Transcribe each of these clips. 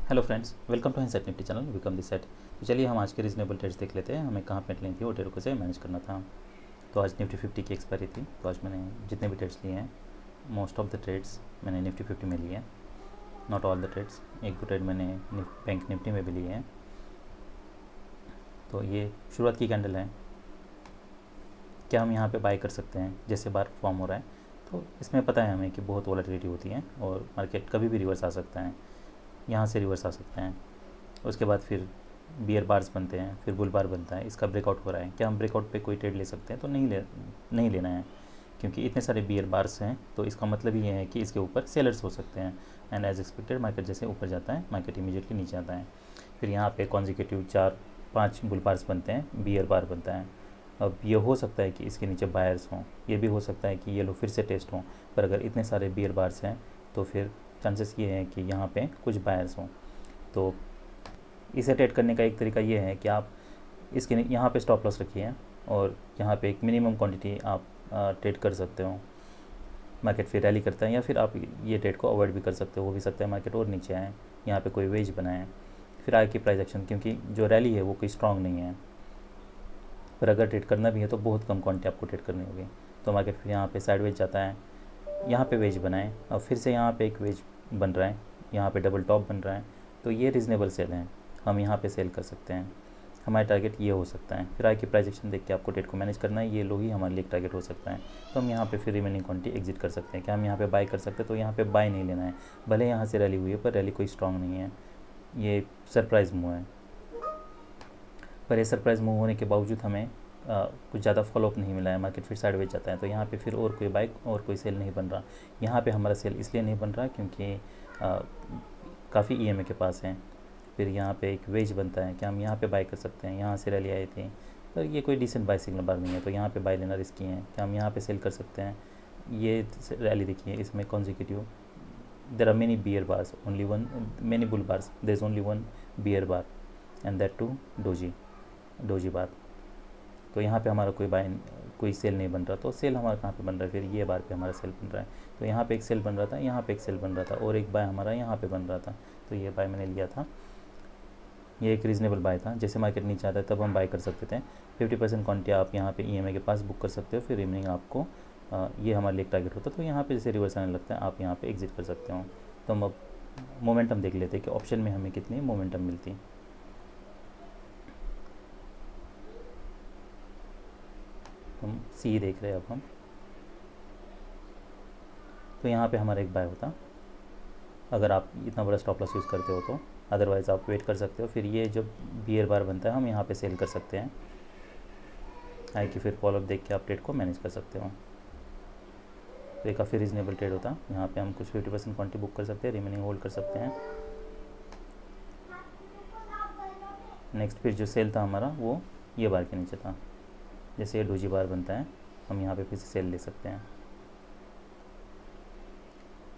Hello friends, welcome to हिंसेट Nifty channel विकम this set. तो चलिए हम आज के रीजनेबल ट्रेड्स देख लेते हैं, हमें कहाँ पे लेनी थी और ट्रेड को से मैनेज करना था। तो आज निफ्टी 50 की एक्सपायरी थी, तो आज मैंने जितने भी ट्रेड्स लिए हैं मोस्ट ऑफ द ट्रेड्स मैंने निफ्टी 50 में लिए हैं, नॉट ऑल द ट्रेड्स। एक दो ट्रेड मैंने बैंक निफ्टी में भी लिए हैं। तो ये शुरुआत की कैंडल है, क्या हम यहाँ पे बाय कर सकते हैं जैसे बार फॉर्म हो रहा है। तो इसमें पता है हमें कि बहुत वॉलेटिलिटी होती है और मार्केट कभी भी रिवर्स आ सकता है, यहाँ से रिवर्स आ सकते हैं, उसके बाद फिर बियर बार्स बनते हैं, फिर बुल बार बनता है। इसका ब्रेकआउट हो रहा है, क्या हम ब्रेकआउट पे कोई ट्रेड ले सकते हैं? तो नहीं लेना है, क्योंकि इतने सारे बियर बार्स हैं। तो इसका मतलब ये है कि इसके ऊपर सेलर्स हो सकते हैं, एंड एज एक्सपेक्टेड मार्केट जैसे ऊपर जाता है मार्केट इमीडिएटली नीचे आता है। फिर यहाँ पे कॉन्जिक्यूटिव 4-5 बुल बार्स बनते हैं, बियर बार बनता है। अब ये हो सकता है कि इसके नीचे बायर्स हों, ये भी हो सकता है कि ये लो फिर से टेस्ट हों, पर अगर इतने सारे बियर बार्स हैं तो फिर चांसेस ये हैं कि यहाँ पे कुछ बायर्स हों। तो इसे ट्रेड करने का एक तरीका ये है कि आप इसके यहाँ पे स्टॉप लॉस रखिए और यहाँ पे एक मिनिमम क्वांटिटी आप ट्रेड कर सकते हो। मार्केट फिर रैली करता है, या फिर आप ये ट्रेड को अवॉइड भी कर सकते हो भी सकता है मार्केट और नीचे आए, यहाँ पे कोई वेज बनाए, फिर आगे की प्राइस एक्शन, क्योंकि जो रैली है वो कोई स्ट्रॉन्ग नहीं है। पर अगर ट्रेड करना भी है तो बहुत कम क्वांटिटी आपको ट्रेड करनी होगी। तो मार्केट फिर यहाँ पे साइड वेज जाता है, यहाँ पे वेज बनाए और फिर से यहाँ पे एक वेज बन रहा है, यहाँ पे डबल टॉप बन रहा है। तो ये रीज़नेबल सेल है, हम यहाँ पे सेल कर सकते हैं, हमारा टारगेट ये हो सकता है। फिर आगे की प्राइस एक्शन देख के आपको ट्रेड को मैनेज करना है, ये लो ही हमारे लिए टारगेट हो सकता है। तो हम यहाँ पे फिर रिमेनिंग क्वांटिटी एग्जिट कर सकते हैं। क्या हम यहाँ पे बाय कर सकते हैं? तो यहाँ पे बाय नहीं लेना है, भले यहाँ से रैली हुई है पर रैली कोई स्ट्रॉन्ग नहीं है, ये सरप्राइज़ मूव है। पर ये सरप्राइज़ मूव होने के बावजूद हमें कुछ ज़्यादा फॉलोअप नहीं मिला है, मार्केट फिर साइडवेज जाता है। तो यहाँ पे फिर और कोई बाइक और कोई सेल नहीं बन रहा। यहाँ पे हमारा सेल इसलिए नहीं बन रहा क्योंकि काफ़ी ईएमए के पास है। फिर यहाँ पे एक वेज बनता है, क्या हम यहाँ पे बाय कर सकते हैं? यहाँ से रैली आई थी पर ये कोई डिसेंट बाय सिग्नल बार नहीं है, तो यहाँ पे बाय लेना रिस्की है। क्या हम यहाँ पे सेल कर सकते हैं? ये रैली देखिए, इसमें consecutive there are many bear bars, only one many bull bars, there is only one bear bar and that too doji bar. तो यहाँ पे हमारा कोई सेल नहीं बन रहा। तो सेल हमारा कहाँ पे बन रहा है? फिर ये बार पे हमारा सेल बन रहा है। तो यहाँ पे एक सेल बन रहा था, यहाँ पे एक सेल बन रहा था, और एक बाय हमारा यहाँ पे बन रहा था। तो ये बाय मैंने लिया था, ये एक रीज़नेबल बाय था। जैसे मार्केट नीचे आता है तब हम बाय कर सकते थे। 50% क्वांटिटी आप यहाँ पे ईएमआई के पास बुक कर सकते हो, फिर रिमेनिंग आपको ये हमारे लिए टारगेट होता है। तो यहाँ पे जैसे रिवर्स आने लगता है आप यहाँ पे एग्जिट कर सकते हो। तो हम अब मोमेंटम देख लेते हैं कि ऑप्शन में हमें कितनी मोमेंटम मिलती है। हम सी देख रहे हैं अब हम। तो यहाँ पे हमारा एक बाय होता, अगर आप इतना बड़ा स्टॉप लॉस यूज़ करते हो तो। अदरवाइज़ आप वेट कर सकते हो, फिर ये जब बियर बार बनता है हम यहाँ पे सेल कर सकते हैं। आई कि फिर फॉलोअप देख के आप ट्रेड को मैनेज कर सकते हो। तो ये काफ़ी रीजनेबल ट्रेड होता है। यहाँ पे हम कुछ 50% क्वांटिटी बुक कर सकते हैं, रिमेनिंग होल्ड कर सकते हैं। नेक्स्ट फिर जो सेल था हमारा वो ये बार के नीचे था, जैसे ये डोजी बार बनता है हम यहाँ पे फिर से सेल ले सकते हैं।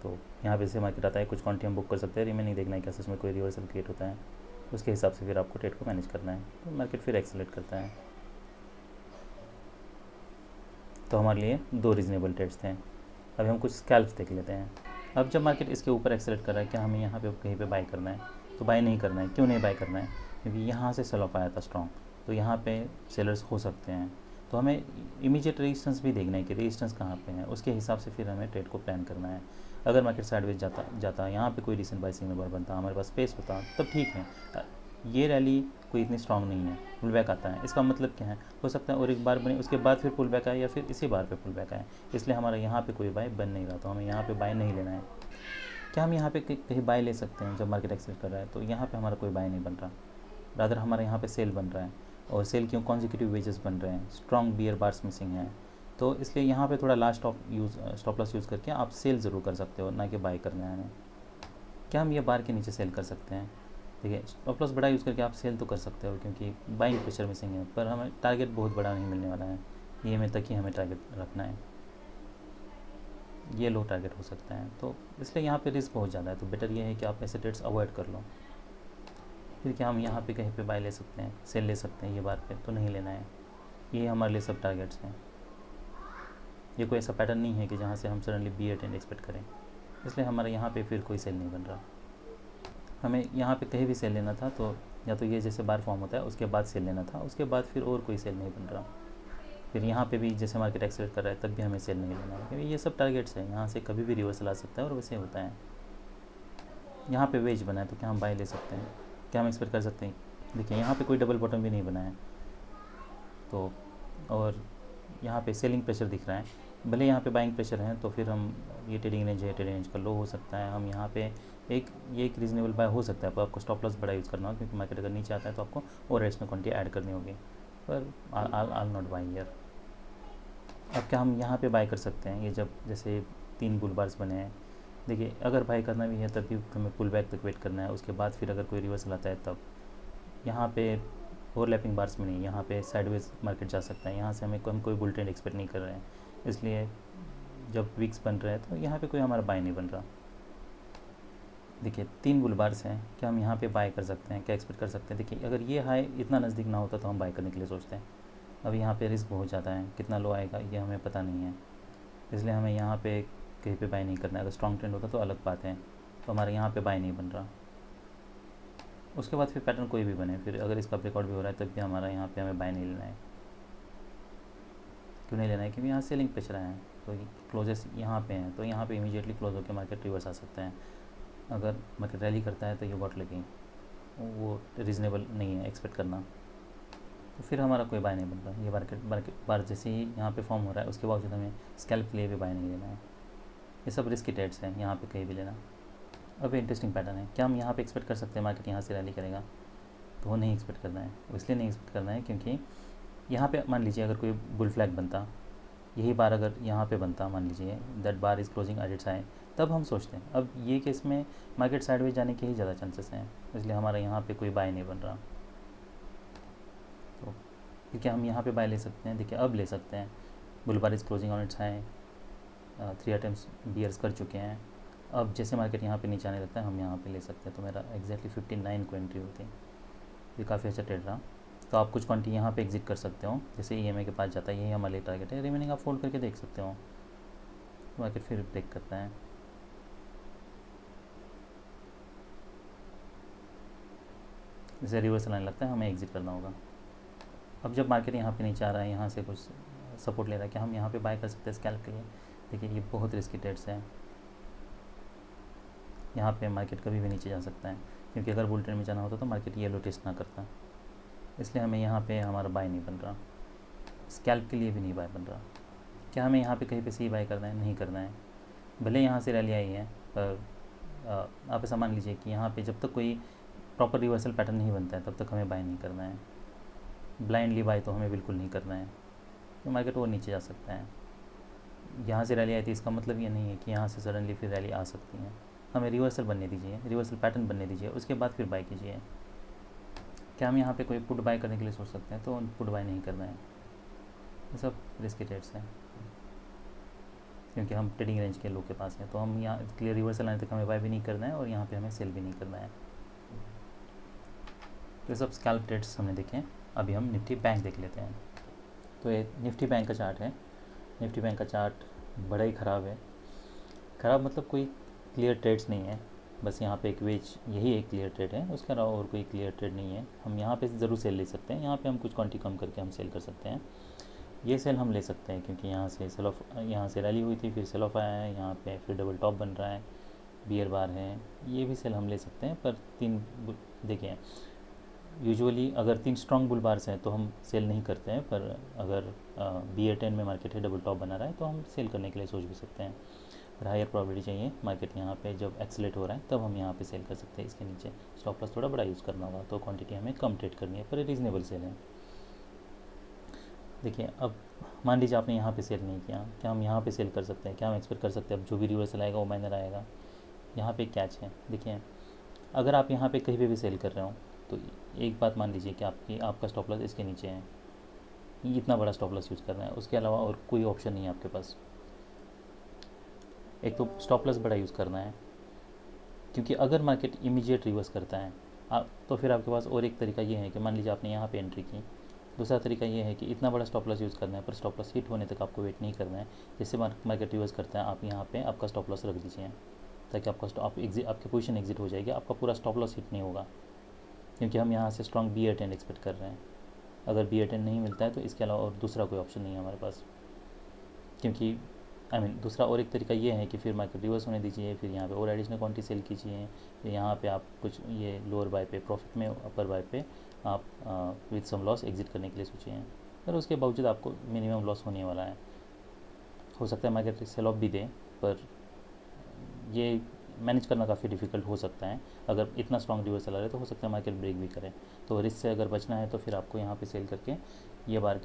तो यहाँ पे से मार्केट आता है, कुछ क्वांटिटी हम बुक कर सकते हैं, रिमेनिंग देखना है क्या उसमें कोई रिवर्सल क्रिएट होता है, उसके हिसाब से फिर आपको ट्रेड को मैनेज करना है। तो मार्केट फिर एक्सेलेरेट करता है। तो हमारे लिए दो रीजनेबल ट्रेड्स थे। अभी हम कुछ स्कैल्प्स देख लेते हैं। अब जब मार्केट इसके ऊपर एक्सेलेरेट कर रहा है, क्या हमें यहाँ पे कहीं पे बाय करना है? तो बाय नहीं करना है। क्यों नहीं बाय करना है? क्योंकि यहाँ से सेल ऑफ आया था स्ट्रॉन्ग, तो यहाँ पे सेलर्स हो सकते हैं। तो हमें इमीडिएट रेजिस्टेंस भी देखना है कि रेजिस्टेंस कहाँ पे है, उसके हिसाब से फिर हमें ट्रेड को प्लान करना है। अगर मार्केट साइडवेज जाता यहाँ पे कोई डिसेंट बाय सिग्नल बार बनता, हमारे पास स्पेस होता, तब ठीक है। ये रैली कोई इतनी स्ट्रॉन्ग नहीं है, पुल बैक आता है, इसका मतलब क्या है? हो सकता है और एक बार बने उसके बाद फिर पुल बैक आए, या फिर इसी बार पे पुल बैक आए। इसलिए हमारा यहाँ पे कोई बाय बन नहीं रहा, तो हमें यहाँ पे बाय नहीं लेना है। क्या हम यहाँ पे कहीं बाय ले सकते हैं जब मार्केट एक्सेल कर रहा है? तो यहाँ पे हमारा कोई बाय नहीं बन रहा, रादर हमारे यहाँ पे सेल बन रहा है। और सेल क्यों? कॉन्जिक्यूटिव वेजेस बन रहे हैं, स्ट्रॉन्ग बियर बार्स मिसिंग है। तो इसलिए यहाँ पे थोड़ा लास्ट स्टॉप लॉस यूज़ करके आप सेल ज़रूर कर सकते हो, ना कि बाय करना है हमें। क्या हम ये बार के नीचे सेल कर सकते हैं? देखिए, स्टॉप लॉस बड़ा यूज़ करके आप सेल तो कर सकते हो, क्योंकि बाइंग प्रेशर मिसिंग है, पर हमें टारगेट बहुत बड़ा नहीं मिलने वाला है। ये में तक ही हमें टारगेट रखना है, ये लो टारगेट हो सकता है। तो इसलिए यहाँ पे रिस्क बहुत ज़्यादा है, तो बेटर ये है कि आप ऐसे ट्रेड्स अवॉइड कर लो। फिर क्या हम यहाँ पे कहीं पे बाय ले सकते हैं, सेल ले सकते हैं? ये बार पे तो नहीं लेना है। ये हमारे लिए सब टारगेट्स हैं। ये कोई ऐसा पैटर्न नहीं है कि जहाँ से हम सडनली बी एट एक्सपेक्ट करें, इसलिए हमारे यहाँ पे फिर कोई सेल नहीं बन रहा। हमें यहाँ पे कहीं भी सेल लेना था, तो या तो ये जैसे बार फॉर्म होता है उसके बाद सेल लेना था, उसके बाद फिर और कोई सेल नहीं बन रहा। फिर यहाँ पे भी जैसे मार्केट एक्सेलेरेट कर रहा है तब भी हमें सेल नहीं लेना है, क्योंकि ये सब टारगेट्स हैं, यहाँ से कभी भी रिवर्सल आ सकता है और वैसे होता है। यहाँ पे वेज बना है तो क्या हम बाय ले सकते हैं? क्या हम एक्सपेक्ट कर सकते हैं? देखिए यहाँ पे कोई डबल बॉटम भी नहीं बना है, तो और यहाँ पे सेलिंग प्रेशर दिख रहा है, भले यहाँ पे बाइंग प्रेशर है, तो फिर हम ये ट्रेडिंग रेंज है, ट्रेडिंग रेंज का लो हो सकता है। हम यहाँ पे एक रीज़नेबल बाय हो सकता है, पर आपको स्टॉप लॉस बड़ा यूज़ करना होगा, क्योंकि मार्केट अगर नीचे आता है तो आपको और एडिशनल क्वांटिटी ऐड करनी होगी, पर आल नॉट बाई ईयर। अब क्या हम यहाँ पे बाय कर सकते हैं? ये जब जैसे 3 बुल बार्स बने हैं, देखिए अगर बाय करना भी है तब भी हमें पुल बैक तक वेट करना है, उसके बाद फिर अगर कोई रिवर्सल आता है तब। यहाँ पे ओवरलैपिंग बार्स में नहीं, यहाँ पे साइडवेज मार्केट जा सकता है, यहाँ से हम कोई बुल ट्रेंड एक्सपेक्ट नहीं कर रहे हैं, इसलिए जब विक्स बन रहे हैं तो यहाँ पे कोई हमारा बाय नहीं बन रहा। देखिए 3 बुल बार्स हैं, क्या हम यहाँ पे बाय कर सकते हैं? क्या एक्सपेक्ट कर सकते हैं? देखिए अगर ये हाई इतना नज़दीक ना होता तो हम बाय करने के लिए सोचते हैं। अब यहाँ पे रिस्क बहुत ज़्यादा है, कितना लो आएगा ये हमें पता नहीं है, इसलिए हमें यहाँ पे कहीं पे बाय नहीं करना है। अगर स्ट्रॉन्ग ट्रेंड होता तो अलग बात है, तो हमारे यहाँ पे बाय नहीं बन रहा। उसके बाद फिर पैटर्न कोई भी बने, फिर अगर इसका ब्रेकआउट भी हो रहा है तब भी हमारा यहाँ पे हमें बाय नहीं लेना है। क्यों नहीं लेना है? क्योंकि यहाँ सेलिंग प्रेशर आया है, तो क्लोजेस यहाँ पे हैं, तो यहाँ पे इमीडिएटली क्लोज होकर मार्केट रिवर्स आ सकता है। अगर मार्केट रैली करता है तो ये बॉट लगी, वो रीज़नेबल नहीं है एक्सपेक्ट करना, तो फिर हमारा कोई बाय नहीं बन रहा। ये मार्केट बार जैसे ही यहाँ पे फॉर्म हो रहा है उसके बावजूद हमें स्कैल्प के लिए भी बाय नहीं लेना है। ये सब रिस्की ट्रेड्स हैं, यहाँ पे कहीं भी लेना। अब इंटरेस्टिंग पैटर्न है, क्या हम यहाँ पे एक्सपेक्ट कर सकते हैं मार्केट यहाँ से रैली करेगा? तो वो नहीं एक्सपेक्ट करना है, इसलिए नहीं एक्सपेक्ट करना है क्योंकि यहाँ पे मान लीजिए अगर कोई बुल फ्लैग बनता, यही बार अगर यहाँ पे बनता, मान लीजिए that bar is closing at its high, तब हम सोचते हैं। अब ये केस में मार्केट साइडवेज जाने के ही ज़्यादा चांसेस हैं, इसलिए हमारा यहाँ पे कोई बाय नहीं बन रहा। तो क्योंकि हम यहाँ पे बाय ले सकते हैं, देखिए अब ले सकते हैं। Bull bar is closing on its high, 3 attempts bears कर चुके हैं। अब जैसे मार्केट यहाँ पे नीचे आने लगता है हम यहाँ पे ले सकते हैं, तो मेरा एग्जैक्टली 59 को एंट्री होती है। ये काफ़ी अच्छा ट्रेड रहा। तो आप कुछ क्वांटिटी यहाँ पे एग्जिट कर सकते हो, जैसे EMA के पास जाता है, यही हमारे टारगेट है। रिमेनिंग आप फोल्ड करके देख सकते हो, मार्केट फिर ब्रेक करता है। जैसे रिवर्सल आने लगता है हमें एग्जिट करना होगा। अब जब मार्केट यहाँ पे नीचे आ रहा है, यहाँ से कुछ सपोर्ट ले रहा है, क्या हम यहाँ पे बाय कर सकते हैं स्कैल्प के लिए? देखिए ये बहुत रिस्की ट्रेड्स हैं, यहाँ पे मार्केट कभी भी नीचे जा सकता है, क्योंकि अगर बुल ट्रेंड में जाना होता तो मार्केट येलो टेस्ट ना करता, इसलिए हमें यहाँ पे हमारा बाय नहीं बन रहा। स्कैल्प के लिए भी नहीं बाय बन रहा। क्या हमें यहाँ पे कहीं पे सी बाय करना है? नहीं करना है। भले यहाँ से रैली आई है, पर आप ऐसा मान लीजिए कि यहाँ पे जब तक कोई प्रॉपर रिवर्सल पैटर्न नहीं बनता है तब तक हमें बाय नहीं करना है। ब्लाइंडली बाय तो हमें बिल्कुल नहीं करना है, तो मार्केट और नीचे जा सकता है। यहाँ से रैली आई थी, इसका मतलब ये नहीं है कि यहाँ से सडनली फिर रैली आ सकती है। हमें रिवर्सल बनने दीजिए, रिवर्सल पैटर्न बनने दीजिए, उसके बाद फिर बाय कीजिए। क्या हम यहाँ पे कोई पुट बाय करने के लिए सोच सकते हैं? तो पुट बाय नहीं करना है, ये सब रिस्की ट्रेड्स हैं, क्योंकि हम ट्रेडिंग रेंज के लो के पास हैं, तो हम यहाँ क्लियर रिवर्सल आने तक हमें बाय भी नहीं करना है और यहाँ पे हमें सेल भी नहीं करना है। तो ये सब स्कैल्प ट्रेड्स हमने देखे। अभी हम निफ्टी बैंक देख लेते हैं। तो ये निफ्टी बैंक का चार्ट है। निफ्टी बैंक का चार्ट बड़ा ही ख़राब है। ख़राब मतलब कोई क्लियर ट्रेड्स नहीं है, बस यहाँ पे एक वेज, यही एक क्लियर ट्रेड है, उसके अलावा और कोई क्लियर ट्रेड नहीं है। हम यहाँ पे ज़रूर सेल ले सकते हैं, यहाँ पे हम कुछ क्वांटिटी कम करके हम सेल कर सकते हैं। ये सेल हम ले सकते हैं क्योंकि यहाँ से सेल ऑफ, यहाँ से रैली हुई थी, फिर सेल ऑफ आया है, यहाँ पे फिर डबल टॉप बन रहा है, बियर बार है, ये भी सेल हम ले सकते हैं। पर 3 देखिए यूजुअली अगर 3 स्ट्रॉन्ग बुल बार्स हैं तो हम सेल नहीं करते हैं, पर अगर BA10 में मार्केट है, डबल टॉप बना रहा है, तो हम सेल करने के लिए सोच भी सकते हैं। पर हायर प्रॉबिलिटी चाहिए, मार्केट यहाँ पे जब एक्सेलेट हो रहा है तब हम यहाँ पे सेल कर सकते हैं। इसके नीचे स्टॉप लॉस थोड़ा बड़ा यूज़ करना होगा, तो क्वांटिटी हमें कम ट्रेड करनी है, पर रीज़नेबल सेल है। देखिए अब मान लीजिए आपने यहाँ पे सेल नहीं किया, क्या हम यहाँ पे सेल कर सकते हैं? क्या हम एक्सपेक्ट कर सकते हैं अब जो भी रिवर्सल आएगा वो माइनर आएगा? यहाँ पे कैच है, देखिए अगर आप यहाँ पे कहीं पे भी सेल कर रहे हो तो एक बात मान लीजिए कि आपका स्टॉप लॉस इसके नीचे है, ये इतना बड़ा स्टॉप लॉस यूज़ करना है, उसके अलावा और कोई ऑप्शन नहीं है आपके पास। एक तो स्टॉप लॉस बड़ा यूज़ करना है, क्योंकि अगर मार्केट इमीडिएट रिवर्स करता है तो फिर आपके पास और एक तरीका ये है कि मान लीजिए आपने यहाँ पे एंट्री की, दूसरा तरीका ये है कि इतना बड़ा स्टॉप लॉस यूज़ करना है, पर स्टॉप लॉस हिट होने तक आपको वेट नहीं करना है। जैसे मार्केट रिवर्स करता है आप यहाँ पे आपका स्टॉप लॉस रख दीजिए, ताकि आपकी पोजीशन एग्जिट हो जाएगी, आपका पूरा स्टॉप लॉस हिट नहीं होगा, क्योंकि हम यहाँ से स्ट्रॉन्ग B10 एक्सपेक्ट कर रहे हैं। अगर B10 नहीं मिलता है तो इसके अलावा और दूसरा कोई ऑप्शन नहीं है हमारे पास, क्योंकि दूसरा और एक तरीका ये है कि फिर मार्केट रिवर्स होने दीजिए, फिर यहाँ पे और एडिशनल क्वांटिटी सेल कीजिए, फिर यहाँ पे आप कुछ ये लोअर बाय पे प्रॉफिट में, अपर बाय पे आप विद सम लॉस एग्जिट करने के लिए सोचिए। पर उसके बावजूद आपको मिनिमम लॉस होने वाला है। हो सकता है मार्केट सेल ऑफ भी दे, पर ये मैनेज करना काफ़ी डिफ़िकल्ट हो सकता है। अगर इतना स्ट्रॉन्ग रिवर्सल आ रहा है तो हो सकता है मार्केट ब्रेक भी करे। तो रिस्क से अगर बचना है तो फिर आपको यहाँ पे सेल करके ये बार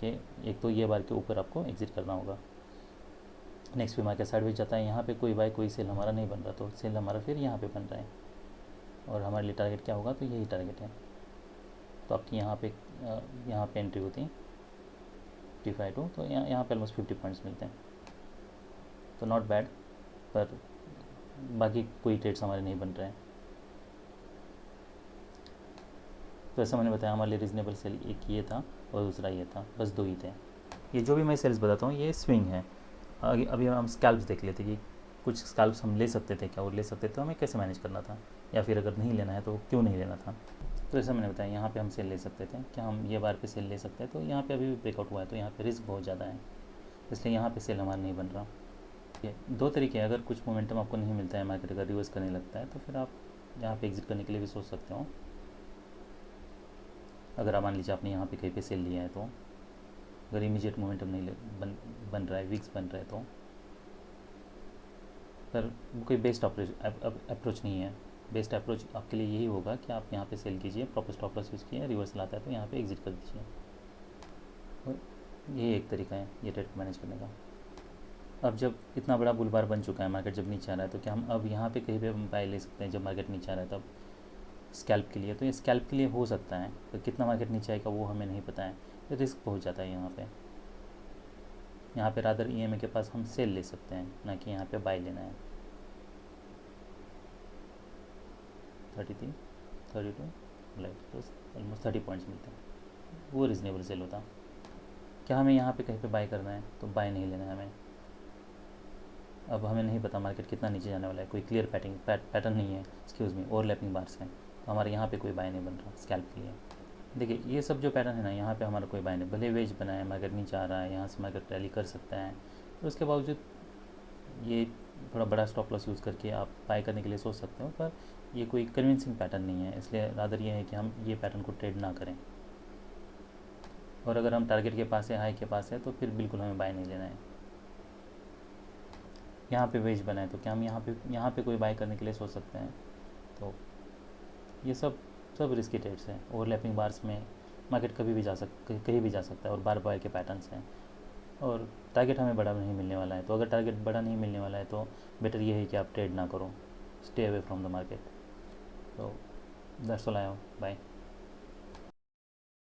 के ऊपर आपको एग्जिट करना होगा। नेक्स्ट पे मार्केट साइडवेज जाता है, यहाँ पे कोई बाय कोई सेल हमारा नहीं बन रहा, तो सेल हमारा फिर यहाँ पे बन रहा है और हमारे लिए टारगेट क्या होगा, तो यही टारगेट है। तो आपकी यहाँ पे एंट्री होती है T52, तो यहाँ पे ऑलमोस्ट 50 पॉइंट्स मिलते हैं, तो नॉट बैड। पर बाकी कोई ट्रेड्स हमारे नहीं बन रहे हैं। तो ऐसा मैंने बताया, हमारे लिए रीज़नेबल सेल एक ये था और दूसरा ये था, बस 2 ही थे। ये जो भी मैं सेल्स बताता हूँ ये स्विंग है। अभी हम स्कैल्प्स देख लेते कि कुछ स्कैल्प्स हम ले सकते थे क्या, और ले सकते थे तो हमें कैसे मैनेज करना था, या फिर अगर नहीं लेना है तो क्यों नहीं लेना था। तो ऐसा मैंने बताया, यहाँ पे हम सेल ले सकते थे, क्या हम ये बार पे सेल ले सकते हैं, तो यहाँ पे अभी भी ब्रेकआउट हुआ है, तो यहाँ पे रिस्क बहुत ज़्यादा है, इसलिए यहाँ पे सेल हमारा नहीं बन रहा। ये 2 तरीके हैं, अगर कुछ मोमेंटम आपको नहीं मिलता है, मार्केट अगर रिवर्स करने लगता है, तो फिर आप यहाँ पे एग्जिट करने के लिए भी सोच सकते हो। अगर आप मान लीजिए आपने यहाँ पे कहीं पे सेल लिया है, तो अगर इमीडिएट मोमेंटम नहीं बन रहा है, वीक्स बन रहा है, तो पर कोई बेस्ट अप्रोच नहीं है। बेस्ट अप्रोच आपके लिए यही होगा कि आप यहाँ पे सेल कीजिए, प्रॉपर स्टॉप लॉस यूज़ कीजिए, रिवर्सल आता है तो यहाँ पे एग्जिट कर दीजिए। और यही एक तरीका है ये ट्रेड को मैनेज करने का। अब जब इतना बड़ा बुलबार बन चुका है, मार्केट जब नीचे आ रहा है, तो क्या हम अब यहाँ पे कहीं पे बाय ले सकते हैं जब मार्केट नीचे आ रहा है तब स्कैल्प के लिए? तो ये स्कैल्प के लिए हो सकता है, तो कितना मार्केट नीचे आएगा वो हमें नहीं पता है, तो रिस्क पहुँच जाता है यहाँ पे रादर EMA के पास हम सेल ले सकते हैं, ना कि यहाँ पे बाय लेना है। 33, 32 लाइक तो ऑलमोस्ट 30 पॉइंट्स मिलते हैं, वो रीज़नेबल सेल होता। क्या हमें यहाँ पे कहीं पे बाय करना है, तो बाय नहीं लेना है हमें। अब हमें नहीं पता मार्केट कितना नीचे जाने वाला है, कोई क्लियर पैटर्न नहीं है, एक्सक्यूज़ मी, ओवरलैपिंग बार्स हैं, तो हमारे यहाँ पे कोई बाय नहीं बन रहा स्कैल्प के लिए। देखिए ये सब जो पैटर्न है ना, यहाँ पे हमारा कोई बाय नहीं, भले वेज बना है, मार्केट नीचे आ रहा है, यहाँ से मार्केट रैली कर सकता है, तो उसके बावजूद ये थोड़ा बड़ा स्टॉप लॉस यूज़ करके आप बाय करने के लिए सोच सकते हो, पर ये कोई कन्विंसिंग पैटर्न नहीं है, इसलिए रादर ये है कि हम ये पैटर्न को ट्रेड ना करें। और अगर हम टारगेट के पास है, हाई के पास है, तो फिर बिल्कुल हमें बाय नहीं लेना है। यहाँ पे वेज बना है, तो क्या हम यहाँ पे कोई बाय करने के लिए सोच सकते हैं? तो ये सब रिस्की ट्रेड्स हैं। ओवरलैपिंग बार्स में मार्केट कहीं भी जा सकता है, और बार बाय के पैटर्न्स हैं, और टारगेट हमें बड़ा नहीं मिलने वाला है। तो अगर टारगेट बड़ा नहीं मिलने वाला है तो बेटर ये है कि आप ट्रेड ना करो, stay away from the market. तो that's all I have, bye.